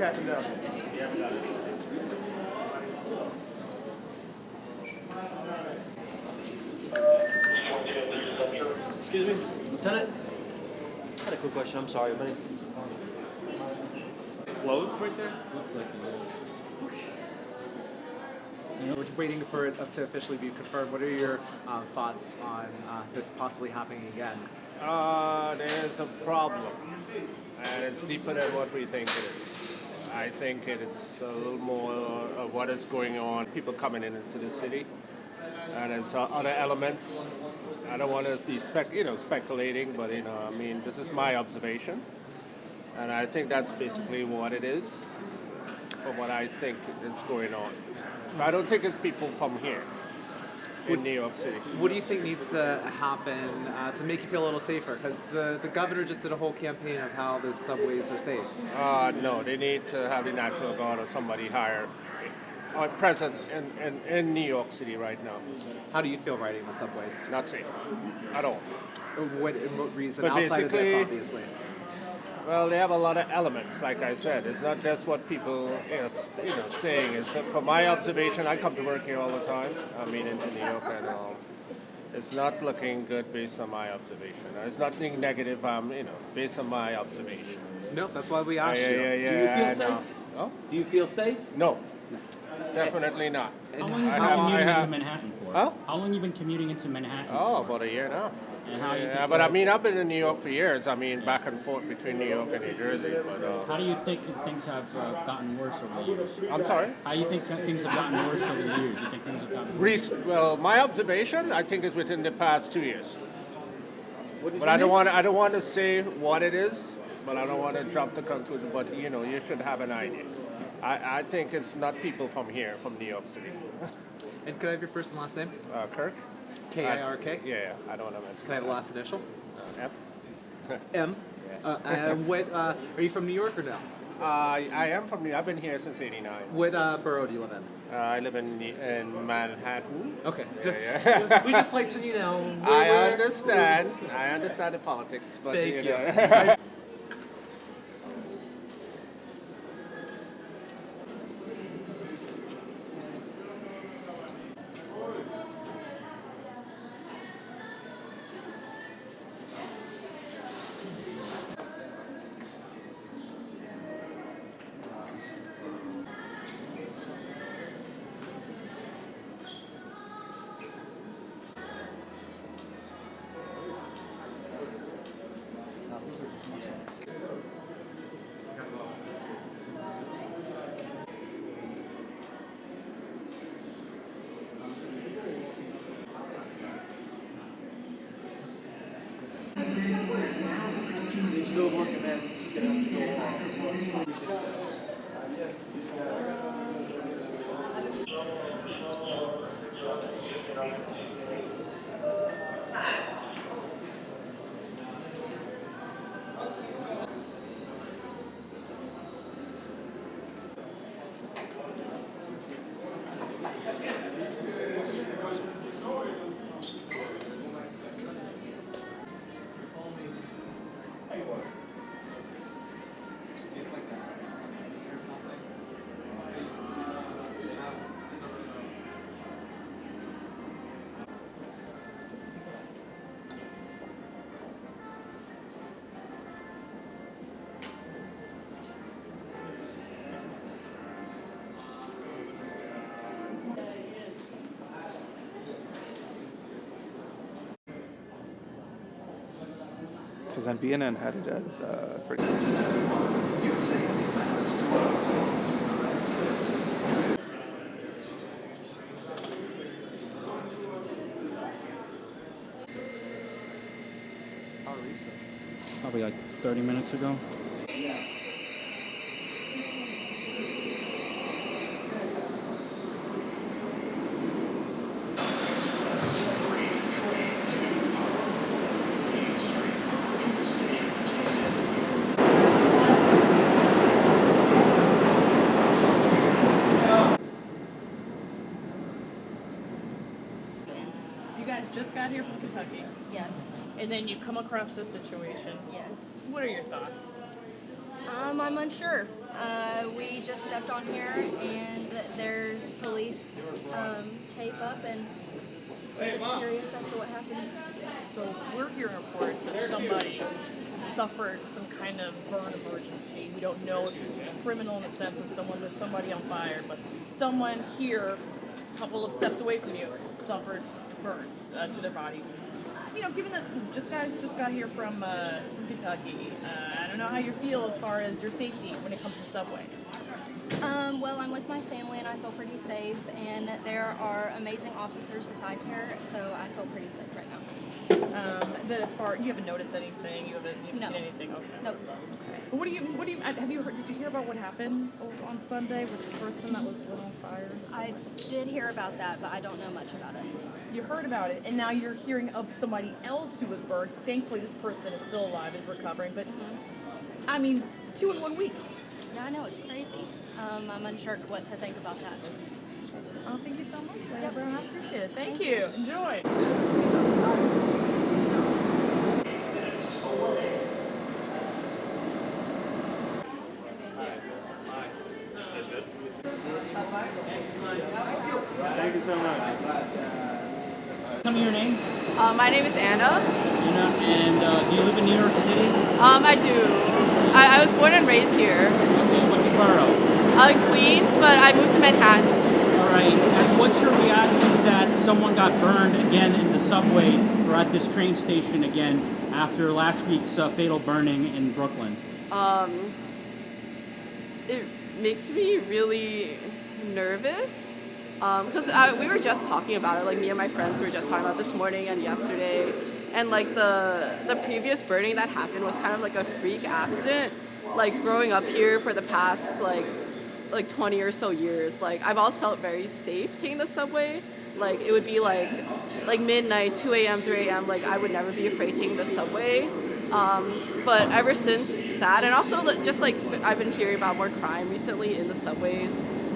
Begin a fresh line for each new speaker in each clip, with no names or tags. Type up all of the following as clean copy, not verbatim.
captain down.
Yeah, we got it.
Excuse me, Lieutenant? I had a quick question. I'm sorry, buddy.
Clothes right there?
We're waiting for it to officially be confirmed. What are your thoughts on this possibly happening again?
There's a problem, and it's deeper than what we think it is. I think it's a little more of what is going on. People coming into the city, and it's other elements. I don't want to be speculating, but I mean, this is my observation, and I think that's basically what it is, from what I think is going on. I don't think it's people from here in New York City.
What do you think needs to happen to make you feel a little safer? Because the governor just did a whole campaign of how the subways are safe.
No, they need to have the National Guard or somebody hired present in New York City right now.
How do you feel riding the subways?
Not safe at all.
What reason?
But
Outside of this,
basically-
obviously.
Well, they have a lot of elements, like I said. It's not just what people saying. It's from my observation. I come to work here all the time. I mean, into New York, and it's not looking good based on my observation. It's nothing negative. Based on my observation.
No, that's why we asked you.
Yeah.
Do you feel safe?
Oh?
Do you feel safe?
No, definitely not.
And
How long
I
have you
have-
been
I
commuting
have-
into Manhattan for?
Huh?
How long you been commuting into Manhattan?
Oh,
for?
about a year now.
And how you
Yeah,
think
but I mean, I've been in New York for years. I mean, back and forth between New York and New Jersey. But
how do you think things have gotten worse over the years?
I'm sorry.
How do you think things have gotten worse over the years? Do you think things have gotten worse?
Well, my observation, I think, is within the past 2 years.
What did
But
you
I don't
mean?
want. I don't want to say what it is. But I don't want to jump the conclusion. But you should have an idea. I think it's not people from here, from New York City.
And could I have your first and last name?
Kirk.
K-I-R-K?
Yeah. I don't want to mention.
Can I have the last initial?
F.
M. And what? Are you from New York or no?
I am from. I've been here since '89.
What borough do you live in?
I live in Manhattan.
Okay.
Yeah.
We just like to,
I understand. I understand the politics, but
Thank you.
know.
You're still working, man. Just gonna have to go on.
Because on BNN had it as for.
How recent?
Probably like 30 minutes ago.
You guys just got here from Kentucky,
Yes,
and then you come across this situation.
yes.
What are your thoughts?
I'm unsure. We just stepped on here and there's police tape up and we're just curious as to what happened.
So we're hearing reports that somebody suffered some kind of burn emergency. We don't know if this was criminal in the sense of someone lit somebody on fire, but someone here, a couple of steps away from you, suffered burns to their body. Given that just got here from Kentucky, I don't know how you feel as far as your safety when it comes to subway.
Well, I'm with my family and I feel pretty safe, and there are amazing officers beside her, so I feel pretty safe right now.
But as far, you haven't noticed anything, you haven't
No.
seen anything. Okay.
Nope.
Okay. Have you heard? Did you hear about what happened on Sunday with the person that was lit on fire?
I did hear about that, but I don't know much about it.
You heard about it, and now you're hearing of somebody else who was burned. Thankfully, this person is still alive, is recovering. But I mean, 2 in 1 week.
Yeah, I know, it's crazy. I'm unsure what to think about that.
Oh, thank you so much, Deborah. I appreciate it. Thank you. Enjoy.
Thank you so much.
Tell me your name.
My name is Anna.
And do you live in New York City?
I do. I was born and raised here.
Okay, which borough?
Queens, but I moved to Manhattan.
All right. And what's your reactions that someone got burned again in the subway or at this train station again after last week's fatal burning in Brooklyn?
It makes me really nervous. Because we were just talking about it, like me and my friends were just talking about this morning and yesterday. And like the previous burning that happened was kind of like a freak accident. Like growing up here for the past like 20 or so years, like I've always felt very safe taking the subway. Like it would be like midnight, 2 a.m., 3 a.m., like I would never be afraid taking the subway. But ever since that, and also just like I've been hearing about more crime recently in the subways.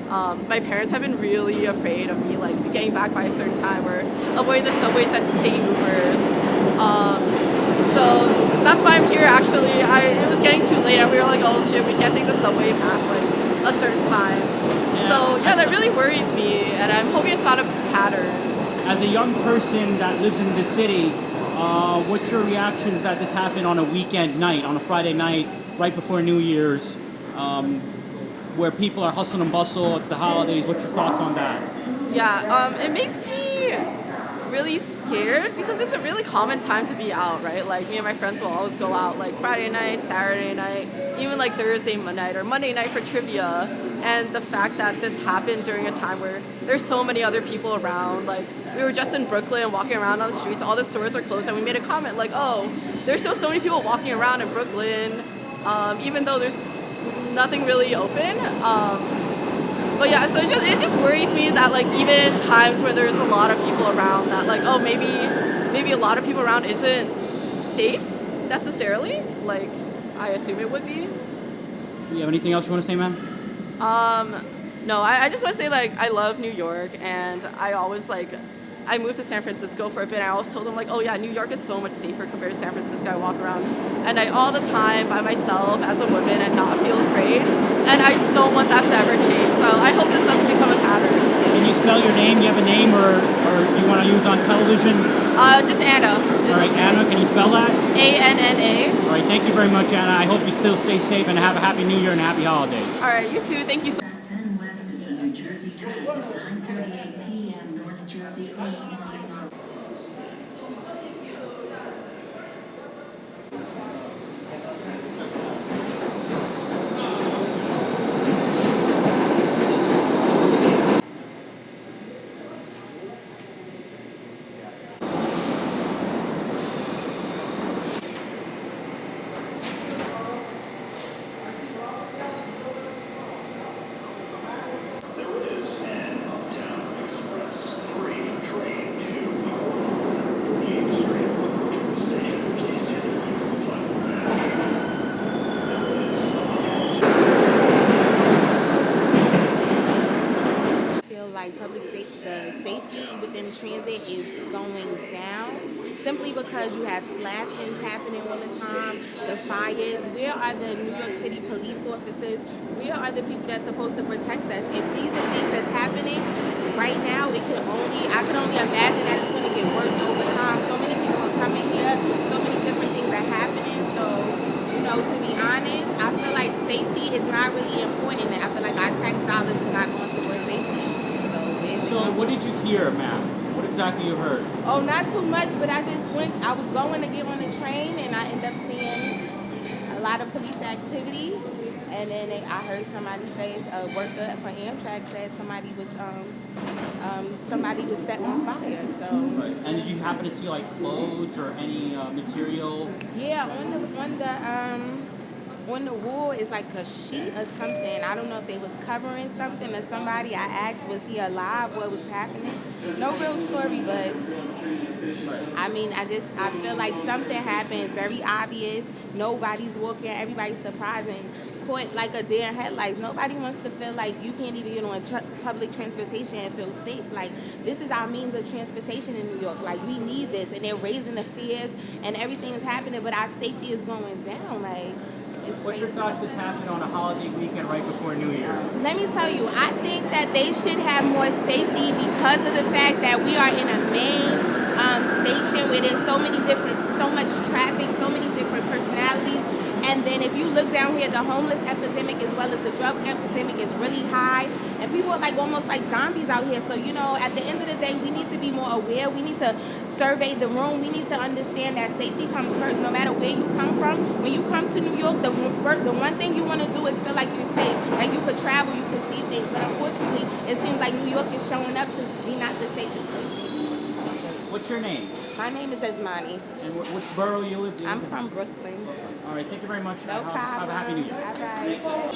My parents have been really afraid of me like getting back by a certain time or avoiding the subways and taking Ubers. So that's why I'm here actually. It was getting too late and we were like, oh shit, we can't take the subway past like a certain time. So yeah, that really worries me and I'm hoping it's not a pattern.
As a young person that lives in the city, what's your reactions that this happened on a weekend night, on a Friday night, right before New Year's, where people are hustle and bustle, it's the holidays, what's your thoughts on that?
Yeah, it makes me really scared because it's a really common time to be out, right? Like me and my friends will always go out like Friday night, Saturday night, even like Thursday night or Monday night for trivia. And the fact that this happened during a time where there's so many other people around, like we were just in Brooklyn walking around on the streets, all the stores were closed and we made a comment like, oh, there's still so many people walking around in Brooklyn, even though there's nothing really open. But yeah, so it just worries me that like even times when there's a lot of people around that like, oh, maybe a lot of people around isn't safe necessarily, like I assume it would be.
Do you have anything else you want to say, ma'am?
No, I just want to say like I love New York and I moved to San Francisco for a bit and I always told them like, oh yeah, New York is so much safer compared to San Francisco. I walk around at night all the time by myself as a woman and not feel afraid. And I don't want that to ever change. So I hope this doesn't become a pattern.
Can you spell your name? You have a name or you want to use on television?
Just Anna.
All right, Anna, can you spell that?
ANNA.
All right, thank you very much, Anna. I hope you still stay safe and have a happy New Year and a happy holidays.
All right, you too. Thank you so much.
Public safety the safety within transit is going down simply because you have slashings happening all the time, the fires. Where are the New York City police officers? Where are the people that's supposed to protect us? If these are things that's happening right now, I can only imagine that it's going to get worse over time. So many people are coming here, so many different things are happening. So, to be honest, I feel like safety is not really important. I feel like our tax dollars is not going towards safety.
So what did you hear, ma'am? What exactly you heard?
Oh, not too much, but I was going to get on the train and I ended up seeing a lot of police activity. And then I heard somebody say, a worker for Amtrak said somebody was set on fire. So.
Right. And did you happen to see like clothes or any material?
Yeah, on the wall is like a sheet or something. I don't know if they was covering something or somebody. I asked, was he alive? What was happening? No real story, but I mean, I feel like something happened. It's very obvious. Nobody's walking. Everybody's surprised and caught like a deer in headlights. Nobody wants to feel like you can't even get on public transportation and feel safe. Like, this is our means of transportation in New York. Like, we need this, and they're raising the fears, and everything is happening, but our safety is going down. Like,
what's your thoughts this happened on a holiday weekend right before New Year?
Let me tell you, I think that they should have more safety because of the fact that we are in a main station where there's so much traffic, so many different personalities. And then if you look down here, the homeless epidemic as well as the drug epidemic is really high. And people are like almost like zombies out here. So, at the end of the day, we need to be more aware. We need to survey the room. We need to understand that safety comes first, no matter where you come from. When you come to New York, the one thing you want to do is feel like you're safe. Like you could travel, you could see things. But unfortunately, it seems like New York is showing up to be not the safest place.
What's your name?
My name is Usman.
And which borough you live in?
I'm from Brooklyn.
All right, thank you very much.
No problem.
Have a happy New Year.
Bye-bye.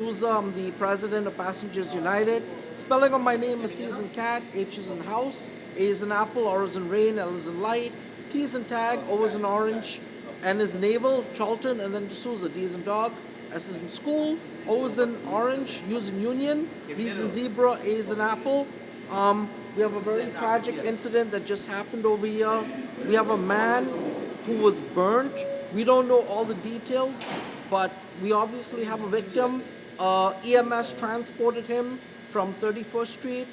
Who's the president of Passengers United. Spelling of my name is C as in cat, H is in house, A is in apple, R is in rain, L is in light, T is in tag, O is in orange, N is in navel, Charlton, and then D'Souza, D is in dog, S is in school, O is in orange, U is in union, Z is in zebra, A is in apple. We have a very tragic incident that just happened over here. We have a man who was burnt. We don't know all the details, but we obviously have a victim. EMS transported him from 31st Street,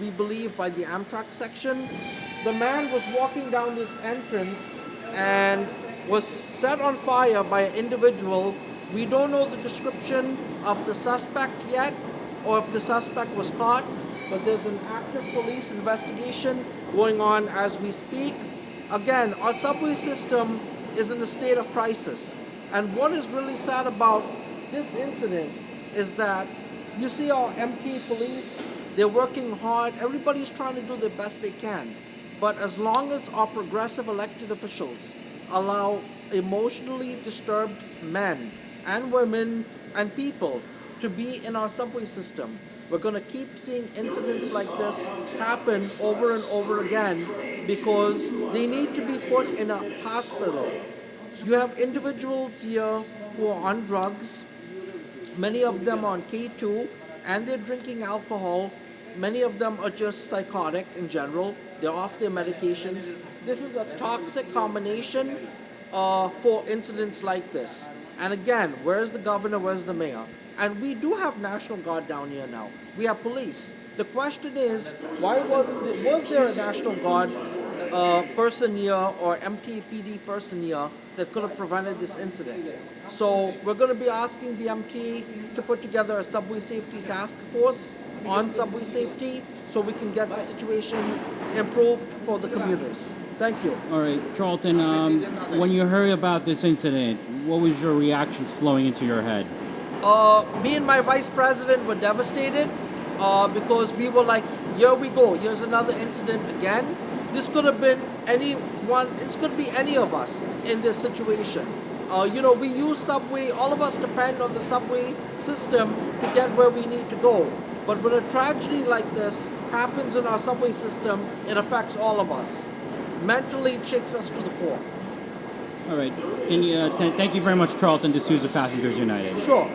we believe by the Amtrak section. The man was walking down this entrance and was set on fire by an individual. We don't know the description of the suspect yet, or if the suspect was caught, but there's an active police investigation going on as we speak. Again, our subway system is in a state of crisis. And what is really sad about this incident is that you see our MT police, they're working hard, everybody's trying to do the best they can. But as long as our progressive elected officials allow emotionally disturbed men and women and people to be in our subway system, we're going to keep seeing incidents like this happen over and over again because they need to be put in a hospital. You have individuals here who are on drugs, many of them on K2, and they're drinking alcohol. Many of them are just psychotic in general. They're off their medications. This is a toxic combination for incidents like this. And again, where's the governor, where's the mayor? And we do have National Guard down here now. We have police. The question is, why was there a National Guard person here or MTPD person here that could have prevented this incident? So we're going to be asking the MT to put together a subway safety task force on subway safety so we can get the situation improved for the commuters. Thank you.
All right, Charlton, when you heard about this incident, what was your reactions flowing into your head?
Me and my vice president were devastated because we were like, here we go, here's another incident again. This could have been anyone, this could be any of us in this situation. We use subway, all of us depend on the subway system to get where we need to go. But when a tragedy like this happens in our subway system, it affects all of us. Mentally, it shakes us to the core.
All right. Can you thank you very much, Charlton D'Souza, Passengers United.
Sure.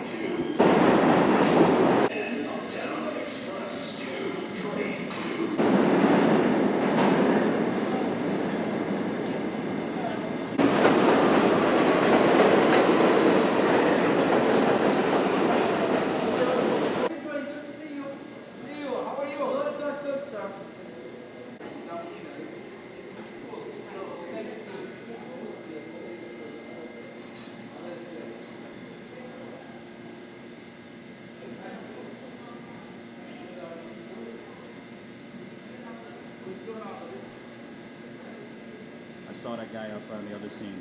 saw that guy up on the other scene.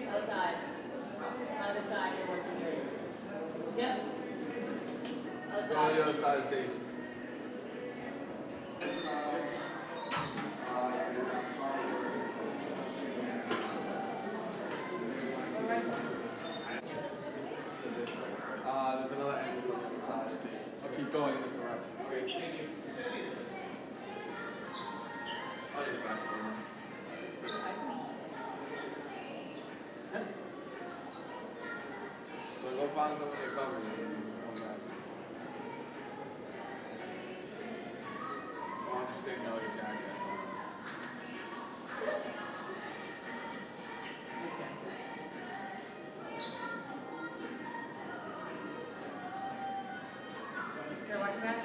Outside. Other side, you're 1, 2, 3. Yep. Outside.
Go to the other side of the stage. There's another entrance on the other side of the stage. I'll keep going in this direction. Great. Thank you. I'll need a backstory now. So go find someone to cover you and come back. Or I'll just stick out your jackass on.
Sir, watch your back.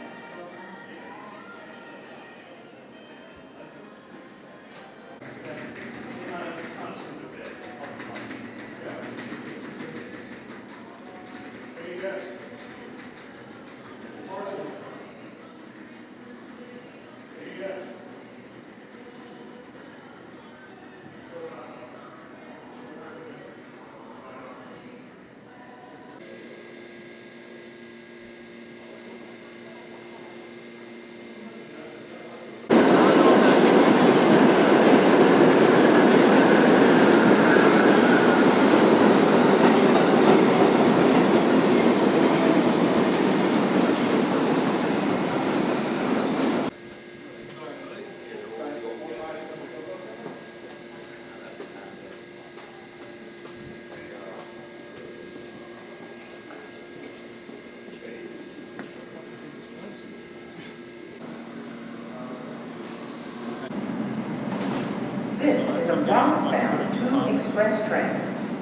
This is a westbound 2 express train.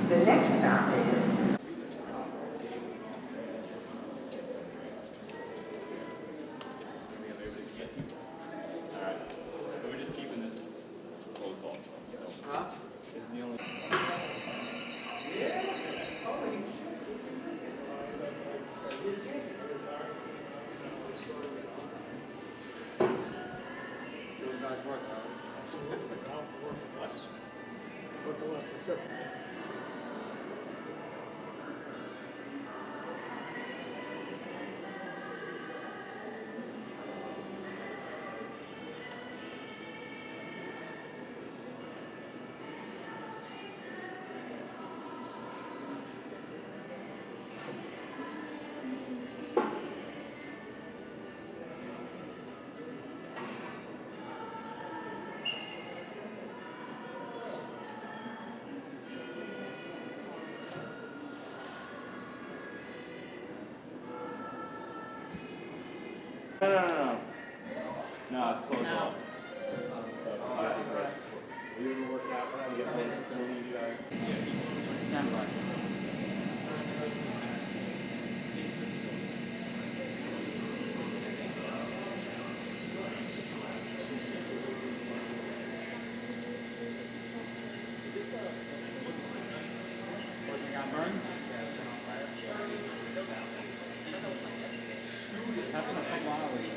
The next stop is
Alright. So we're just keeping this closed off. So,
Huh?
this is the only.
Those guys work out.
Work less, except for
No. No, it's closed off. You ever work out when I get home? You guys?
Stand by. Got burned? Happened a couple hours.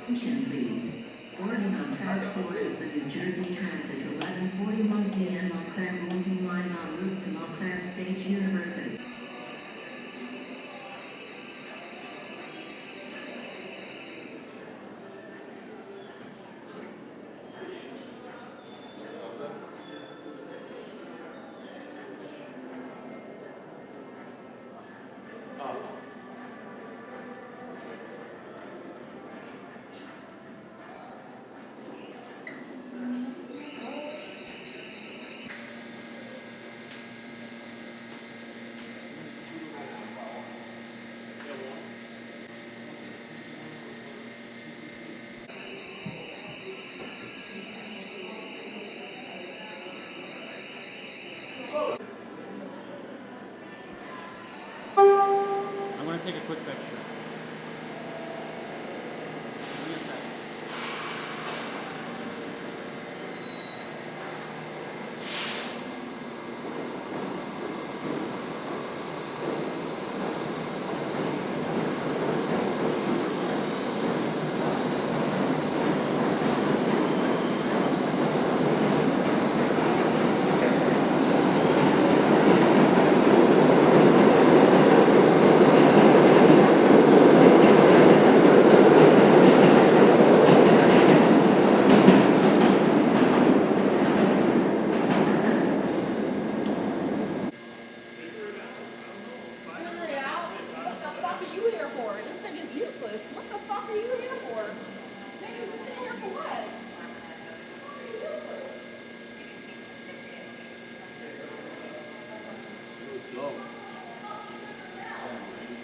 Attention, please. Boarding on track 4 is the New Jersey Transit 1141 p.m. Montclair Moving Line en route to Montclair State University.
I'm going to take a quick picture. Give me a second.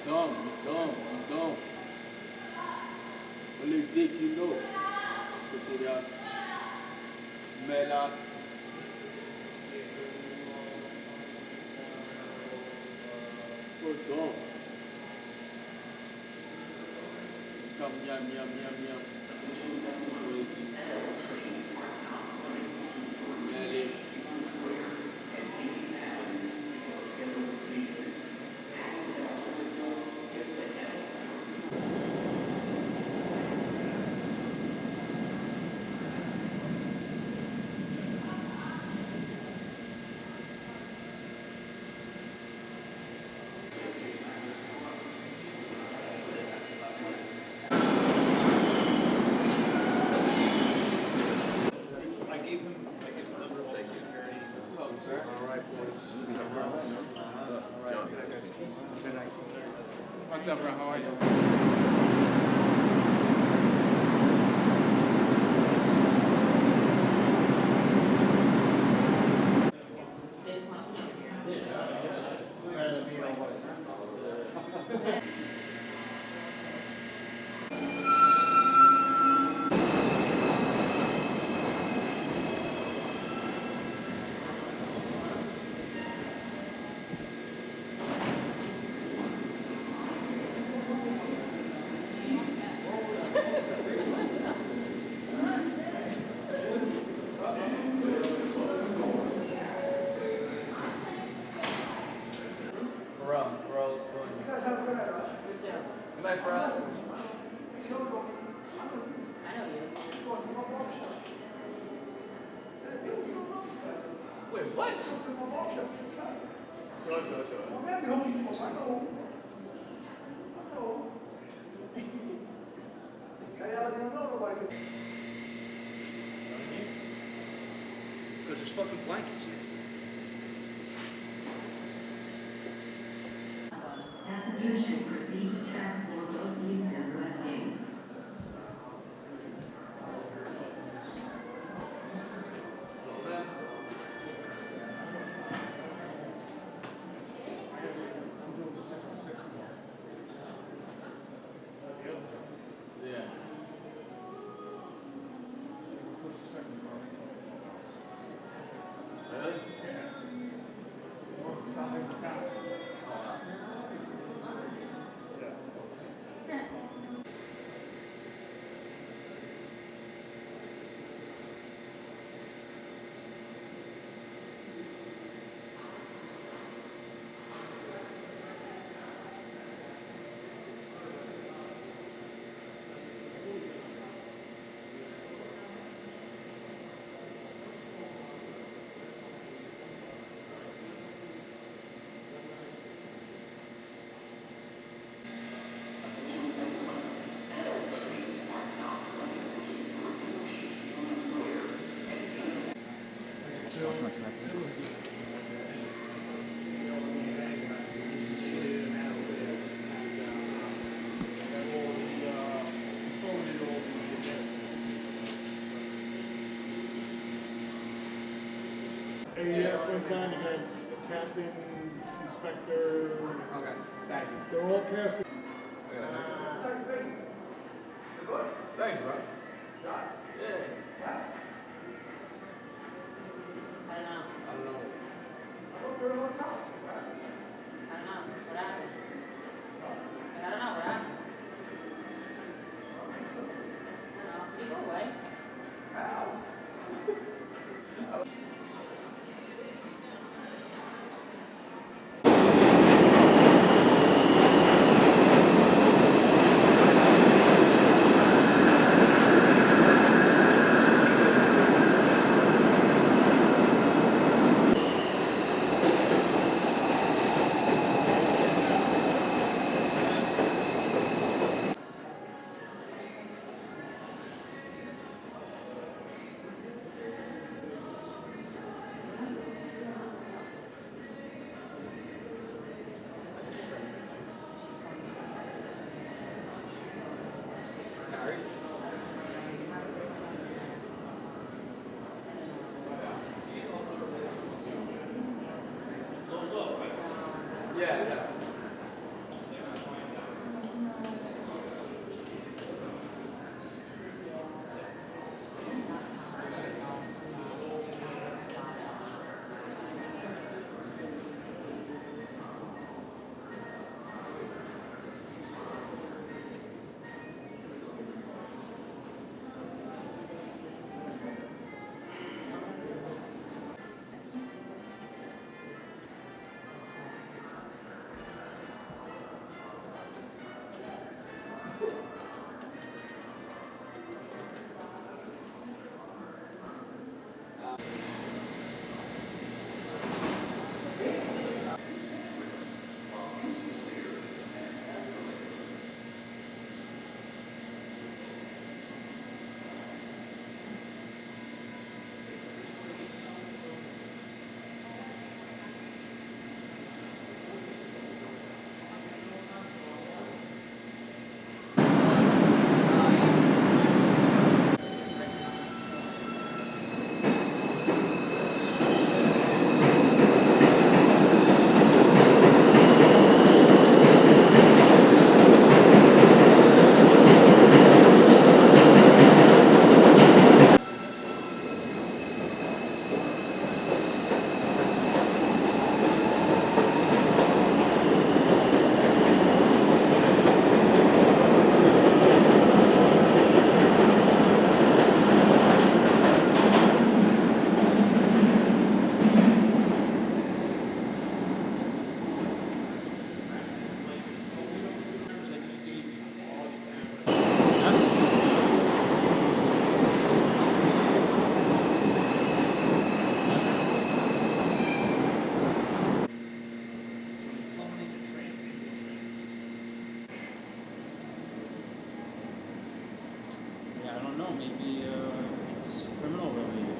Don't. Well, you think you know. Put it out. Smell out. Don't. Come, yum. Smell it.
What's up, bro? How are you?
Good night, Frost. I know you. Wait, what? Sure.
Because there's fucking blankets here.
Passengers should proceed to track 4 both east and west gates.
Yeah. done, you got the captain, inspector.
Okay, thank you.
They're all passed.
Thanks, bro. Yeah.
I don't know.
I don't know.
I don't know. What happened? I don't know what happened. I don't know. Can you go away?
Yeah.
Yeah, I don't know. Maybe it's criminal related.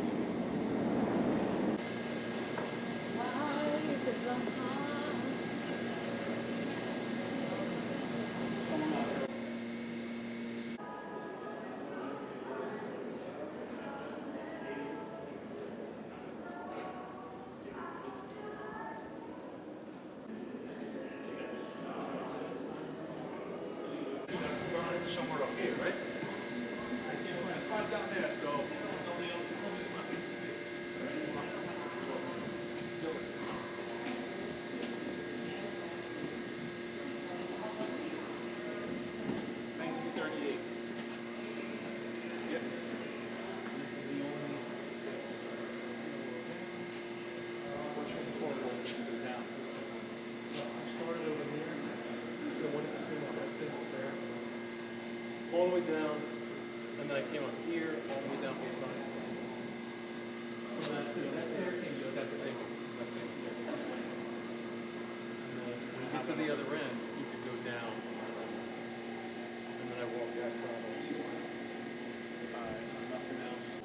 Somewhere up here, right? I can't find a spot down there, so nobody else is on this one. Yep. This is the only. Which one before we go down? I started over here. So one thing like that thing up there. All the way down, and then I came up here, all the way down both sides. So that's the same. And then when you get to the other end, you can go down. And then I walk that side also. Nothing else.